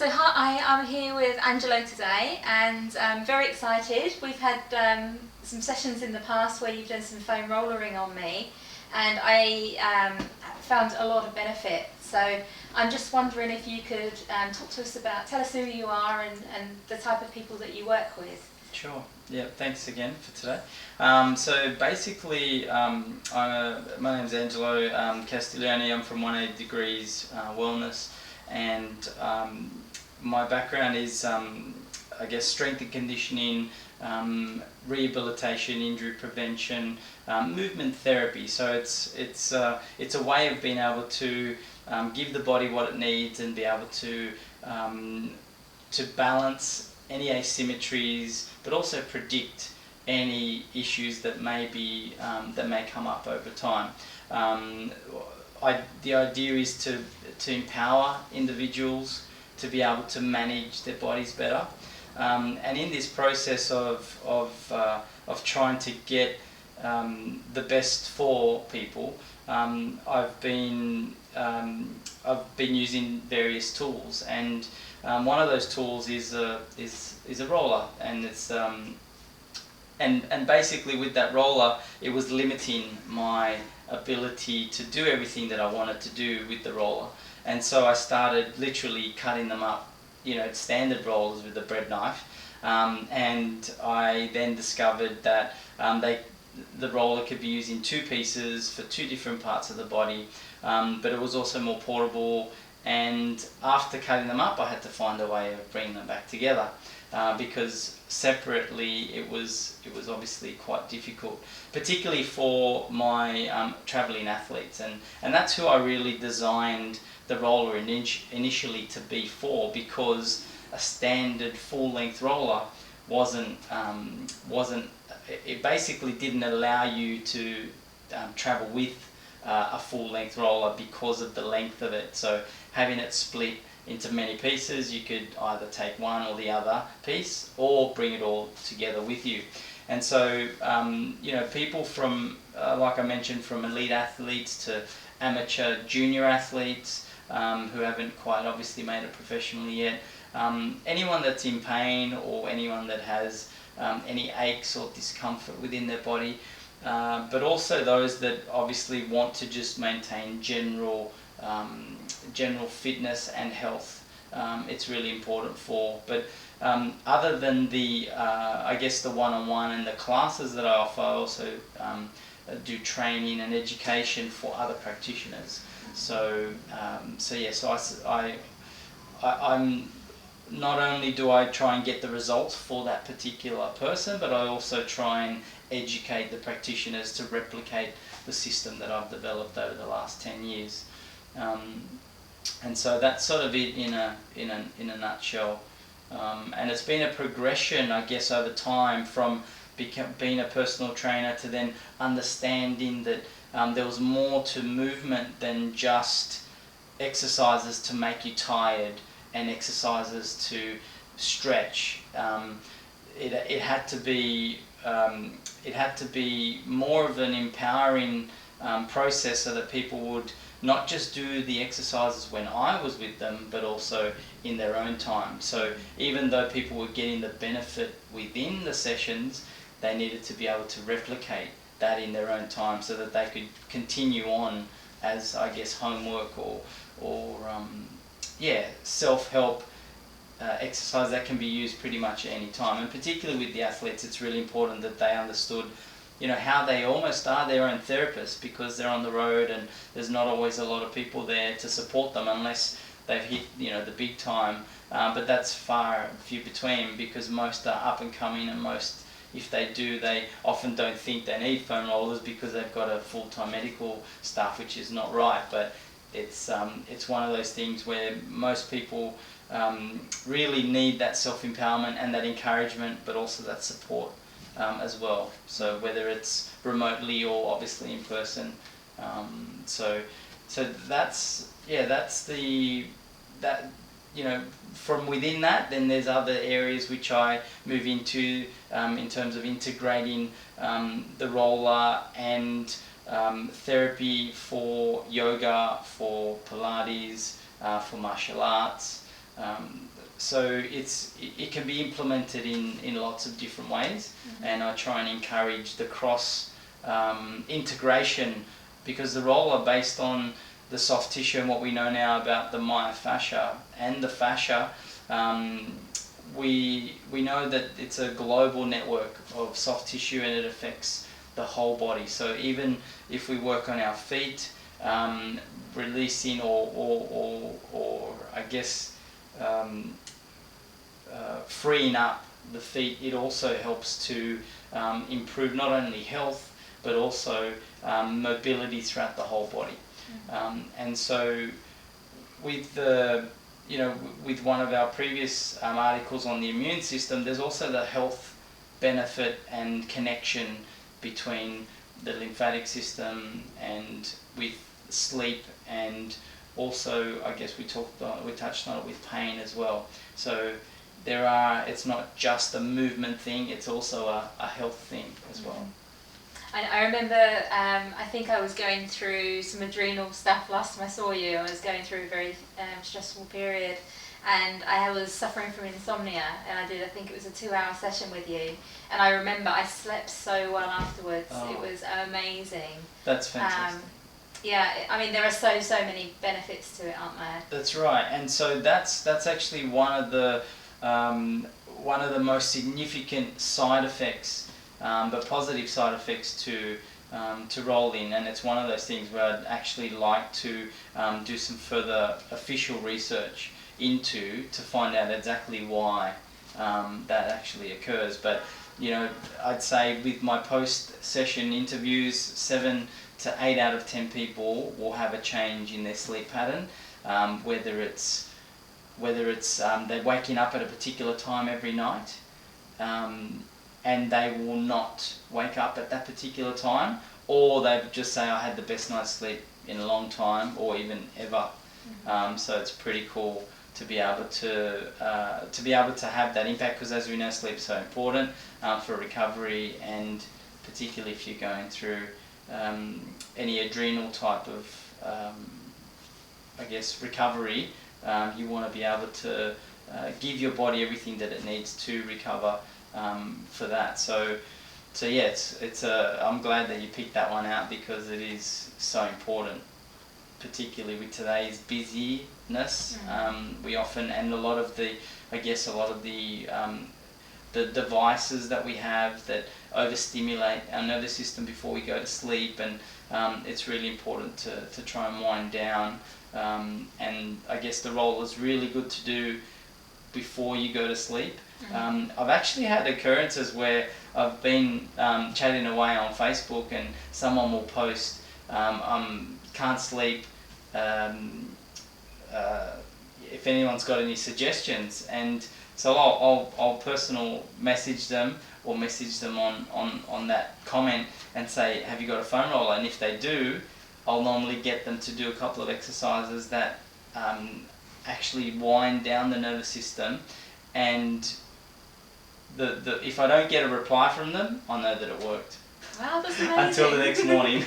So hi, I'm here with Angelo today, and I'm very excited. We've had some sessions in the past where you've done some foam rollering on me, and I found a lot of benefit. So I'm just wondering if you could talk to us about, tell us who you are and the type of people that you work with. Sure. Yeah, thanks again for today. So basically, my name's Angelo Castiglione. I'm from 180 Degrees Wellness, and my background is, I guess, strength and conditioning, rehabilitation, injury prevention, movement therapy. So it's a way of being able to give the body what it needs and be able to balance any asymmetries, but also predict any issues that may be that may come up over time. The idea is to empower individuals to be able to manage their bodies better, and in this process of trying to get the best for people, I've been using various tools, and one of those tools is a roller, and it's and basically with that roller it was limiting my ability to do everything that I wanted to do with the roller, and so I started literally cutting them up, standard rollers with a bread knife, and I then discovered that the roller could be used in two pieces for two different parts of the body, but it was also more portable. And after cutting them up, I had to find a way of bringing them back together, because separately it was obviously quite difficult, particularly for my travelling athletes, and that's who I really designed the roller initially to be for, because a standard full-length roller wasn't it basically didn't allow you to travel with a full-length roller because of the length of it. So having it split into many pieces, you could either take one or the other piece or bring it all together with you. And so people from like I mentioned, from elite athletes to amateur junior athletes who haven't quite obviously made it professionally yet, anyone that's in pain or anyone that has any aches or discomfort within their body, but also those that obviously want to just maintain general fitness and health. It's really important for. But other than the I guess the one-on-one and the classes that I offer, I also do training and education for other practitioners. So I'm not only do I try and get the results for that particular person, but I also try and educate the practitioners to replicate the system that I've developed over the last 10 years. And so that's sort of it in a nutshell. And it's been a progression, I guess, over time from being a personal trainer to then understanding that there was more to movement than just exercises to make you tired and exercises to stretch. It had to be more of an empowering process, so that people would not just do the exercises when I was with them, but also in their own time. So even though people were getting the benefit within the sessions, they needed to be able to replicate that in their own time, so that they could continue on as, I guess, homework or self-help exercise that can be used pretty much at any time. And particularly with the athletes, it's really important that they understood how they almost are their own therapists, because they're on the road and there's not always a lot of people there to support them unless they've hit the big time, but that's far few between, because most are up and coming, and most, if they do, they often don't think they need foam rollers because they've got a full-time medical staff, which is not right. But it's one of those things where most people really need that self-empowerment and that encouragement, but also that support as well. So whether it's remotely or obviously in person, so that's from within that, then there's other areas which I move into in terms of integrating the roller and therapy for yoga, for Pilates, for martial arts, So it can be implemented in lots of different ways, and I try and encourage the cross integration, because the roller, based on the soft tissue and what we know now about the myofascia and the fascia, we know that it's a global network of soft tissue and it affects the whole body. So even if we work on our feet, releasing or I guess freeing up the feet, it also helps to improve not only health but also mobility throughout the whole body. And so with with one of our previous articles on the immune system, there's also the health benefit and connection between the lymphatic system and with sleep, and also I guess we touched on it with pain as well. So it's not just a movement thing, it's also a health thing as well. I remember, I think I was going through some adrenal stuff last time I saw you. I was going through a very stressful period, and I was suffering from insomnia, and I think it was a 2-hour session with you, and I remember I slept so well afterwards. It was amazing. That's fantastic. Yeah, I mean, there are so many benefits to it, aren't there? That's right, and so that's actually one of the most significant side effects, but positive side effects to rolling, and it's one of those things where I'd actually like to do some further official research into to find out exactly why that actually occurs. But I'd say with my post-session interviews, 7 to 8 out of 10 people will have a change in their sleep pattern, whether it's they're waking up at a particular time every night, and they will not wake up at that particular time, or they just say, I had the best night's sleep in a long time, or even ever. So it's pretty cool to be able to have that impact, because as we know, sleep's so important for recovery, and particularly if you're going through any adrenal type of I guess recovery, you want to be able to give your body everything that it needs to recover for that. So yeah, I'm glad that you picked that one out, because it is so important, particularly with today's busyness. We often, and a lot of the devices that we have that overstimulate our nervous system before we go to sleep, and it's really important to try and wind down. And I guess the roll is really good to do before you go to sleep. I've actually had occurrences where I've been chatting away on Facebook, and someone will post, can't sleep, if anyone's got any suggestions, and so I'll personal message them, or message them on that comment and say, have you got a foam roller? And if they do, I'll normally get them to do a couple of exercises that actually wind down the nervous system, and if I don't get a reply from them, I know that it worked. Wow, that's amazing. Until the next morning.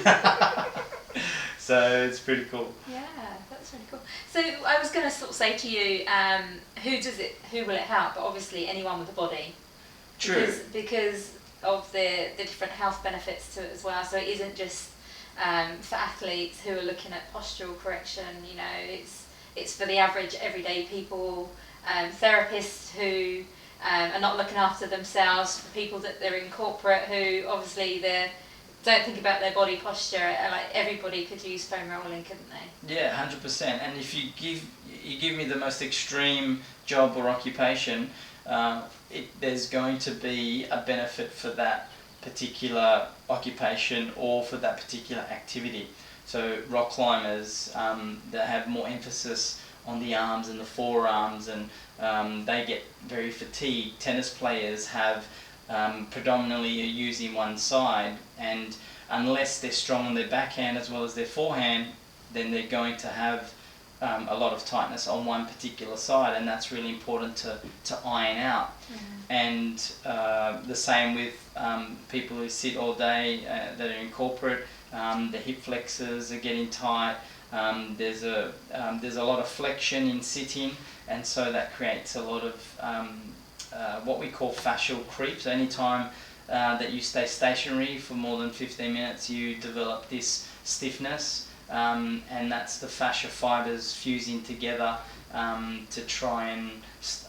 So it's pretty cool. Yeah, that's really cool. So I was going to sort of say to you, who will it help? But obviously anyone with a body. True. Because of the different health benefits to it as well. So it isn't just for athletes who are looking at postural correction. It's for the average everyday people, therapists who are not looking after themselves, for people that they're in corporate who obviously don't think about their body posture. Like, everybody could use foam rolling, couldn't they? Yeah, 100%. And if you give me the most extreme job or occupation, there's going to be a benefit for that particular occupation or for that particular activity. So rock climbers, that have more emphasis on the arms and the forearms, and they get very fatigued. Tennis players have predominantly are using one side, and unless they're strong on their backhand as well as their forehand, then they're going to have a lot of tightness on one particular side, and that's really important to iron out. And the same with people who sit all day that are in corporate, the hip flexors are getting tight, There's a lot of flexion in sitting, and so that creates a lot of what we call fascial creep. So anytime that you stay stationary for more than 15 minutes, you develop this stiffness, and that's the fascia fibers fusing together to try and,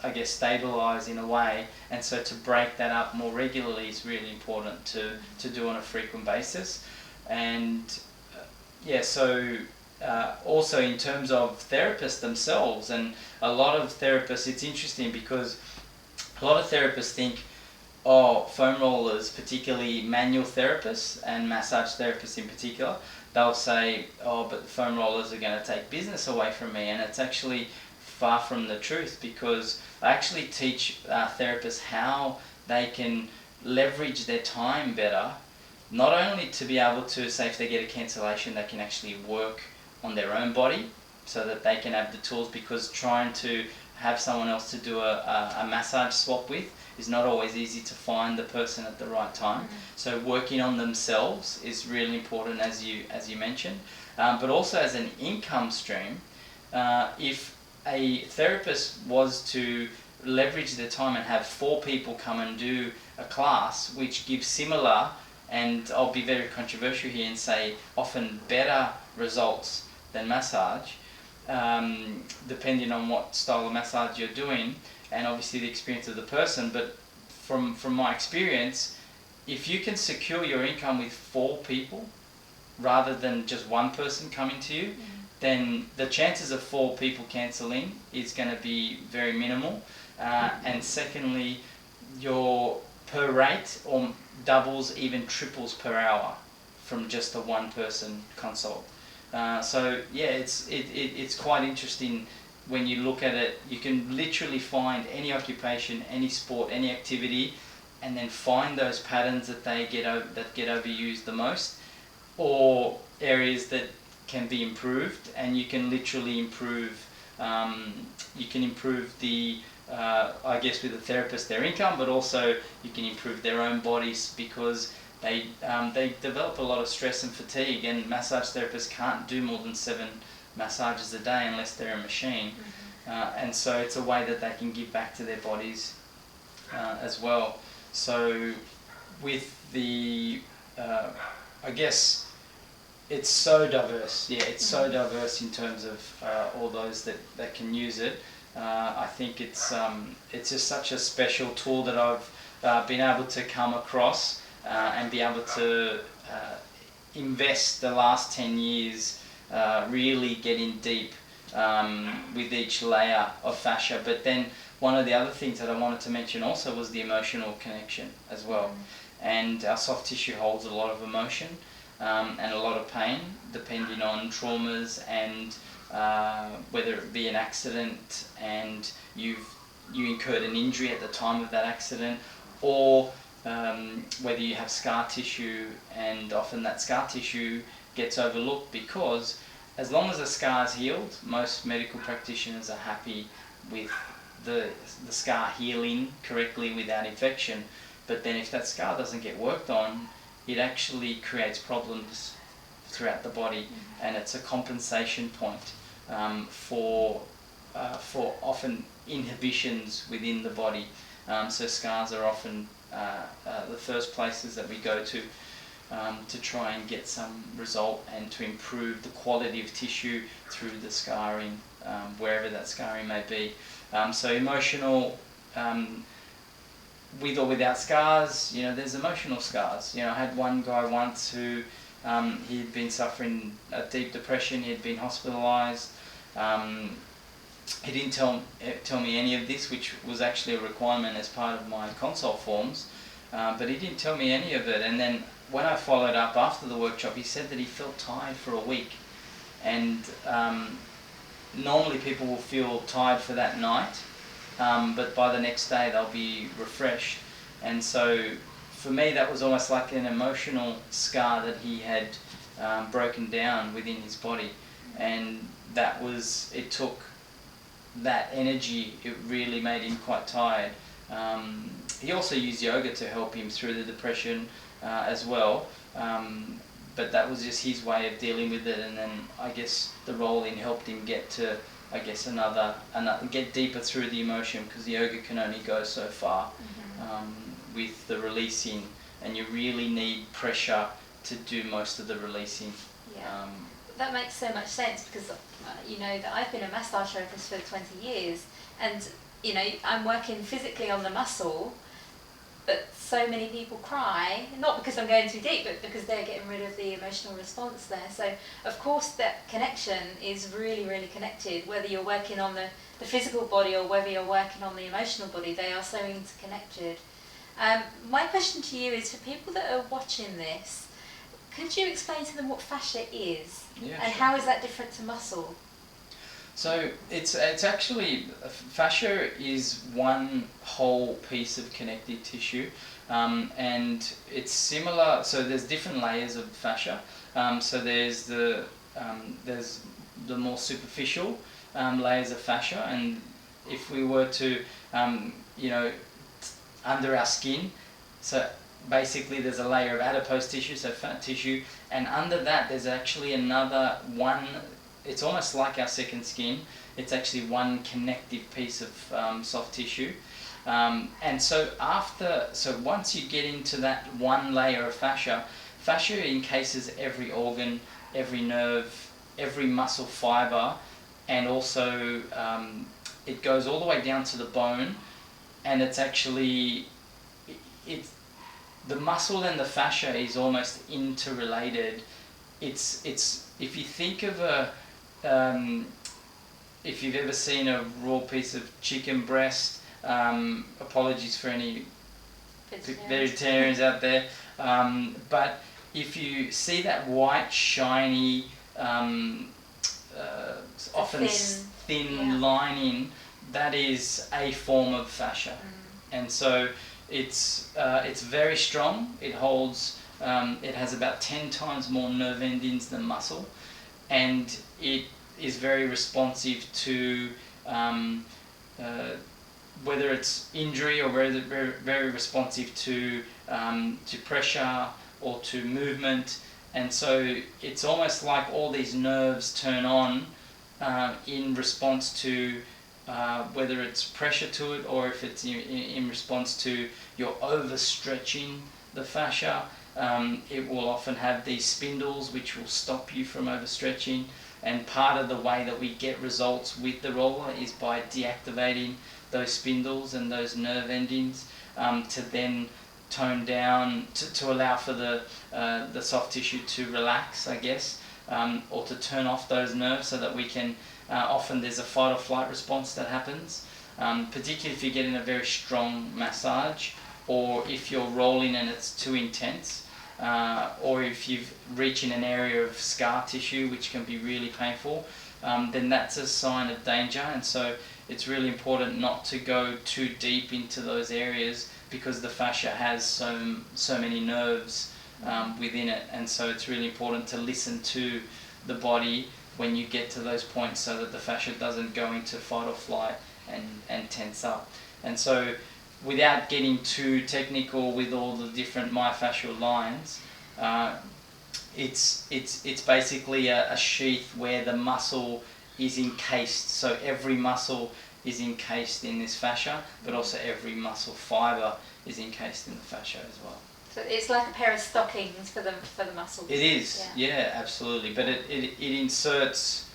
I guess, stabilize in a way. And so to break that up more regularly is really important to do on a frequent basis. And so also in terms of therapists themselves, and a lot of therapists, it's interesting because a lot of therapists think, foam rollers, particularly manual therapists and massage therapists in particular, they'll say, but the foam rollers are going to take business away from me. And it's actually far from the truth, because I actually teach therapists how they can leverage their time better, not only to be able to, say if they get a cancellation, they can actually work on their own body so that they can have the tools, because trying to have someone else to do a massage swap with is not always easy to find the person at the right time. Mm-hmm. So working on themselves is really important, as you mentioned, but also as an income stream. If a therapist was to leverage their time and have 4 people come and do a class which gives similar, and I'll be very controversial here and say often better results than massage, depending on what style of massage you're doing and obviously the experience of the person. But from my experience, if you can secure your income with 4 people rather than just one person coming to you, then the chances of 4 people cancelling is going to be very minimal. And secondly, your per rate or doubles, even triples per hour from just a 1-person consult. So yeah, it's quite interesting when you look at it. You can literally find any occupation, any sport, any activity, and then find those patterns that get overused the most, or areas that can be improved, and you can literally improve. You can improve the, I guess, with the therapist, their income, but also you can improve their own bodies, because they develop a lot of stress and fatigue, and massage therapists can't do more than 7 massages a day unless they're a machine. Mm-hmm. And so it's a way that they can give back to their bodies as well. So with the, I guess, it's so diverse. Yeah, it's so diverse in terms of all those that can use it. I think it's just such a special tool that I've been able to come across and be able to invest the last 10 years really getting deep with each layer of fascia. But then one of the other things that I wanted to mention also was the emotional connection as well. And our soft tissue holds a lot of emotion and a lot of pain, depending on traumas and whether it be an accident and you incurred an injury at the time of that accident, or whether you have scar tissue, and often that scar tissue gets overlooked, because as long as the scar is healed, most medical practitioners are happy with the scar healing correctly without infection. But then if that scar doesn't get worked on, it actually creates problems throughout the body, and it's a compensation point for often inhibitions within the body. So scars are often the first places that we go to try and get some result and to improve the quality of tissue through the scarring, wherever that scarring may be. So emotional, with or without scars, there's emotional scars. I had one guy once who he'd been suffering a deep depression. He had been hospitalised. He didn't tell me any of this, which was actually a requirement as part of my consult forms, but he didn't tell me any of it. And then when I followed up after the workshop, he said that he felt tired for a week. And normally people will feel tired for that night, but by the next day they'll be refreshed. And so for me, that was almost like an emotional scar that he had broken down within his body. And it took that energy, it really made him quite tired. He also used yoga to help him through the depression as well. but that was just his way of dealing with it, and then I guess the rolling helped him get to, I guess, another get deeper through the emotion, because the yoga can only go so far with the releasing, and you really need pressure to do most of the releasing. Yeah. That makes so much sense, because you know that I've been a massage therapist for 20 years, and you know I'm working physically on the muscle, but so many people cry, not because I'm going too deep, but because they're getting rid of the emotional response there. So of course that connection is really, really connected, whether you're working on the physical body or whether you're working on the emotional body. They are so interconnected. My question to you is, for people that are watching this, could you explain to them what fascia is? Yeah, and sure. how is that different to muscle? So it's actually, fascia is one whole piece of connective tissue, and it's similar. So there's different layers of fascia. So there's the more superficial layers of fascia, and if we were to under our skin, so basically there's a layer of adipose tissue, so fat tissue, and under that there's actually another one. It's almost like our second skin. It's actually one connective piece of soft tissue, and so once you get into that one layer of fascia encases every organ, every nerve, every muscle fiber, and also it goes all the way down to the bone, and it's actually the muscle and the fascia is almost interrelated. It's if you think of if you've ever seen a raw piece of chicken breast, apologies for any vegetarians out there, but if you see that white, shiny, often thin lining, that is a form of fascia. And so it's very strong. It holds, it has about 10 times more nerve endings than muscle, and it is very responsive to whether it's injury, or very responsive to pressure or to movement. And so it's almost like all these nerves turn on in response to whether it's pressure to it, or if it's in response to your overstretching the fascia. It will often have these spindles which will stop you from overstretching, and part of the way that we get results with the roller is by deactivating those spindles and those nerve endings, to then tone down, to allow for the soft tissue to relax, I guess, or to turn off those nerves, so that we can, often there's a fight or flight response that happens, particularly if you're getting a very strong massage, or if you're rolling and it's too intense, or if you've reaching an area of scar tissue which can be really painful, then that's a sign of danger. And so it's really important not to go too deep into those areas, because the fascia has so many nerves within it, and so it's really important to listen to the body when you get to those points, so that the fascia doesn't go into fight or flight and tense up. And so, without getting too technical with all the different myofascial lines, it's basically a sheath where the muscle is encased. So every muscle is encased in this fascia, but also every muscle fibre is encased in the fascia as well. So it's like a pair of stockings for the muscles. It is, yeah, absolutely. But it inserts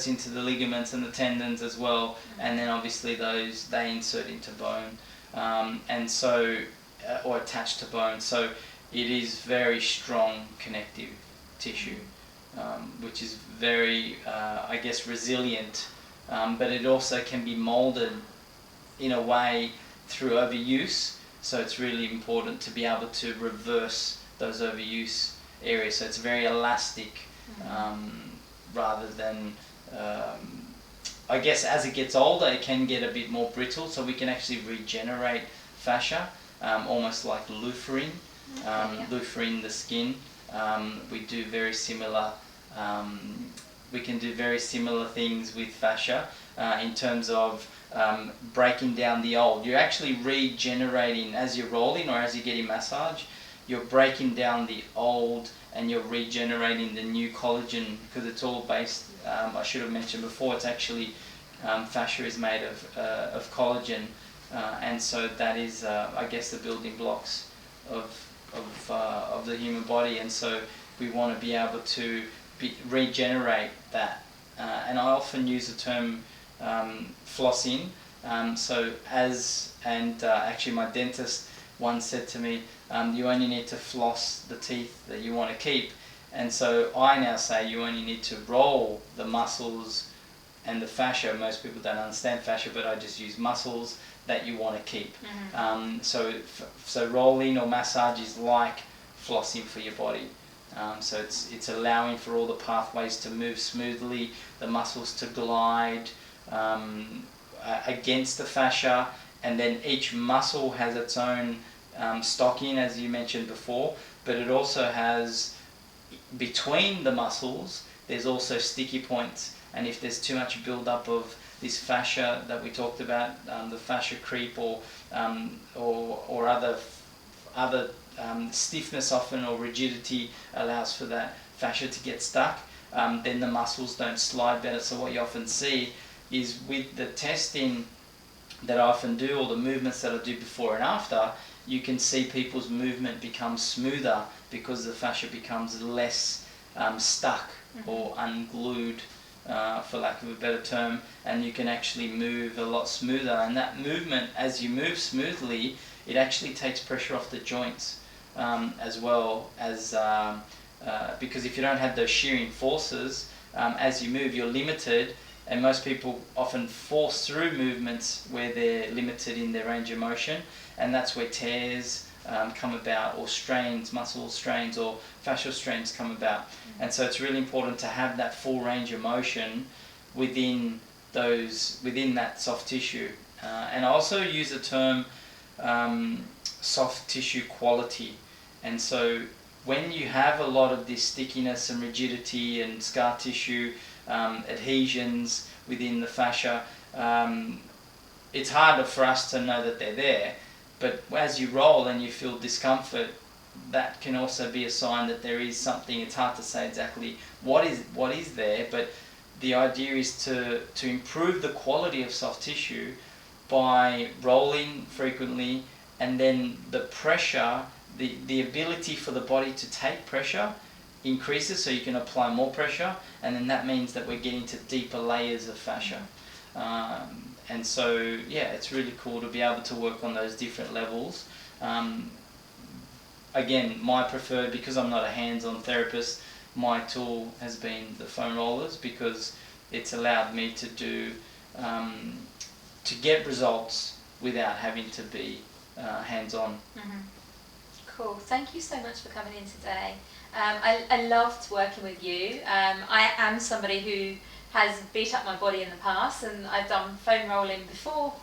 into the ligaments and the tendons as well, and then obviously they insert into bone, and so or attached to bone. So it is very strong connective tissue, which is very, I guess, resilient. But it also can be molded in a way through overuse. So it's really important to be able to reverse those overuse areas. So it's very elastic, rather than, I guess as it gets older, it can get a bit more brittle. So we can actually regenerate fascia, almost like loofering, loofering the skin. We do very similar. We can do very similar things with fascia in terms of breaking down the old. You're actually regenerating as you're rolling or as you're getting massage. you're breaking down the old and you're regenerating the new collagen, because it's all based, I should have mentioned before, it's actually fascia is made of collagen, and so that is, I guess, the building blocks of the human body, and so we want to be able to regenerate that. And I often use the term flossing. Actually my dentist once said to me, you only need to floss the teeth that you want to keep. And so I now say you only need to roll the muscles and the fascia. Most people don't understand fascia, but I just use muscles that you want to keep. Mm-hmm. So rolling or massage is like flossing for your body. So it's allowing for all the pathways to move smoothly, the muscles to glide against the fascia, and then each muscle has its own stocking, as you mentioned before, but it also has, between the muscles, there's also sticky points, and if there's too much build-up of this fascia that we talked about, the fascia creep or other stiffness often, or rigidity allows for that fascia to get stuck, then the muscles don't slide better. So what you often see is with the testing that I often do, or the movements that I do before and after, you can see people's movement become smoother because the fascia becomes less stuck or unglued, for lack of a better term, and you can actually move a lot smoother. And that movement, as you move smoothly, it actually takes pressure off the joints, as well as because if you don't have those shearing forces, as you move, you're limited, and most people often force through movements where they're limited in their range of motion, and that's where tears come about, or strains, muscle strains or fascial strains come about. And so it's really important to have that full range of motion within that soft tissue. And I also use the term soft tissue quality. And so when you have a lot of this stickiness and rigidity and scar tissue, adhesions within the fascia, it's harder for us to know that they're there. But as you roll and you feel discomfort, that can also be a sign that there is something. It's hard to say exactly what is there, but the idea is to improve the quality of soft tissue by rolling frequently, and then the pressure, the ability for the body to take pressure increases, so you can apply more pressure, and then that means that we're getting to deeper layers of fascia. And so, yeah, it's really cool to be able to work on those different levels. Again, my preferred, because I'm not a hands-on therapist, my tool has been the foam rollers, because it's allowed me to do, to get results without having to be hands-on. Mm-hmm. Cool. Thank you so much for coming in today. I loved working with you. I am somebody who has beat up my body in the past, and I've done foam rolling before,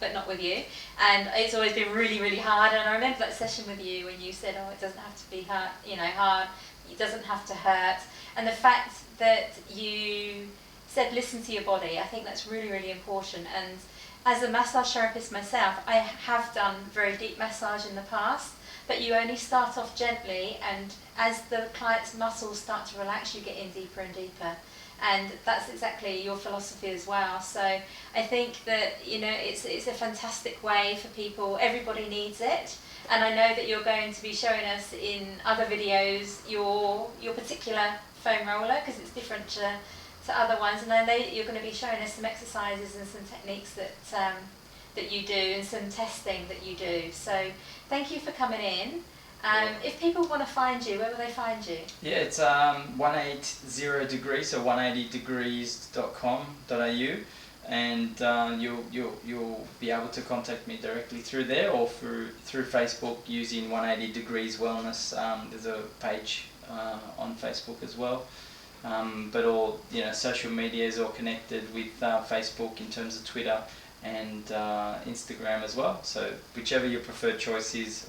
but not with you, and it's always been really, really hard. And I remember that session with you when you said, oh, it doesn't have to be hard, hard, it doesn't have to hurt. And the fact that you said listen to your body, I think that's really, really important. And as a massage therapist myself, I have done very deep massage in the past, but you only start off gently, and as the client's muscles start to relax, you get in deeper and deeper. And that's exactly your philosophy as well. So I think that it's a fantastic way for people. Everybody needs it, and I know that you're going to be showing us in other videos your particular foam roller, because it's different to other ones. And I know that you're going to be showing us some exercises and some techniques that you do, and some testing that you do. So thank you for coming in. If people want to find you, where will they find you? Yeah, it's 180 degrees, so 180degrees.com.au, and you'll be able to contact me directly through there, or through Facebook using 180 Degrees Wellness. There's a page on Facebook as well. But all social media is all connected with Facebook in terms of Twitter and Instagram as well. So whichever your preferred choice is,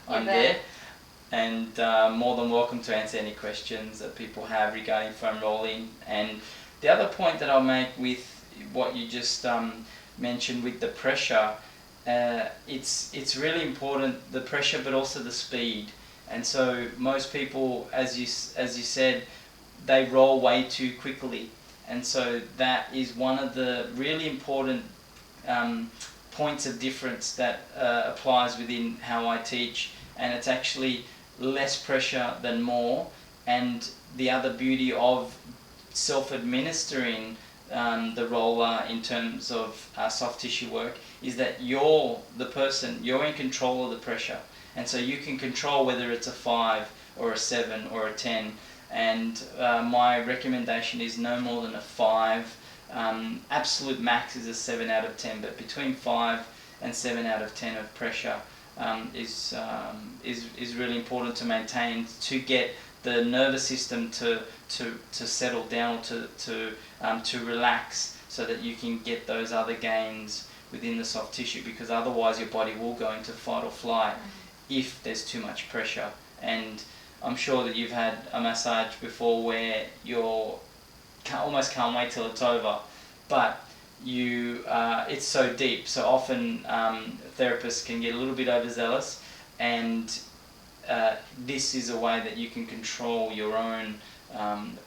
I'm there, and more than welcome to answer any questions that people have regarding foam rolling. And the other point that I'll make with what you just mentioned with the pressure, it's really important, the pressure, but also the speed. And so most people, as you said, they roll way too quickly. And so that is one of the really important points of difference that applies within how I teach. And it's actually less pressure than more. And the other beauty of self-administering the roller in terms of soft tissue work is that you're the person, you're in control of the pressure. And so you can control whether it's a 5 or a 7 or a 10. And my recommendation is no more than a 5. Absolute max is a 7 out of 10, but between 5 and 7 out of 10 of pressure is really important to maintain, to get the nervous system to settle down, to relax, so that you can get those other gains within the soft tissue, because otherwise your body will go into fight or flight if there's too much pressure. And I'm sure that you've had a massage before where you're almost can't wait till it's over, but it's so deep. So often therapists can get a little bit overzealous, and this is a way that you can control your own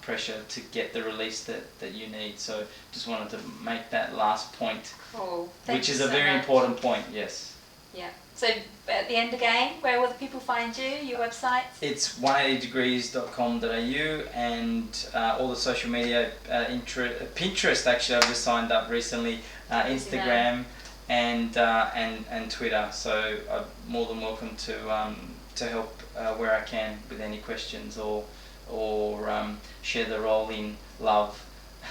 pressure to get the release that you need. So just wanted to make that last point, cool. Which is a very important point. Yes. Yeah. So at the end again, where will the people find you? Your website? It's 180degrees.com.au, and all the social media, Pinterest actually I've just signed up recently, Instagram and Twitter. So I'm more than welcome to help where I can with any questions or share the role in love.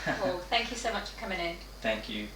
Cool. Thank you so much for coming in. Thank you.